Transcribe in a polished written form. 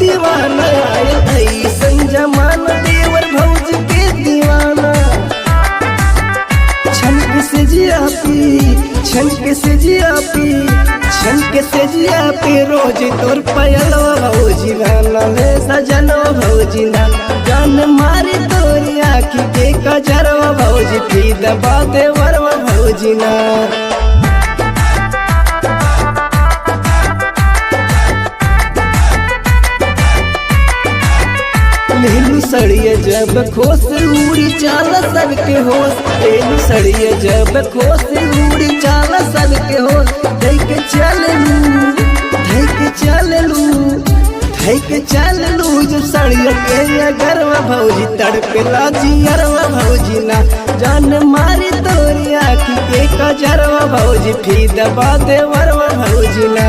दीवाना ऐसन जमाना देवर भौज के दीवाना। छनक से जिया पी छनक से जिया पी छनक से जिया पी रोज तोर पयलो भौजी गाना ले सजनो भौजी ना जान मारी तोरी आँखी के कजरवा भौजी पी दबा दे वरवा भौजी ना। लेलू सड़िया जब खोस उड़ी चाला सबके होश लेलू सड़िया जब खोस उड़ी चाला सबके होश धैके चललू धैके चललू धैके चललू जब सड़िया के गरवा भौजी तड़पेला जियरवा भौजी ना जान मारी तोरी आँखी के कजरवा भौजी फी दबा दे वरवा भौजी ना।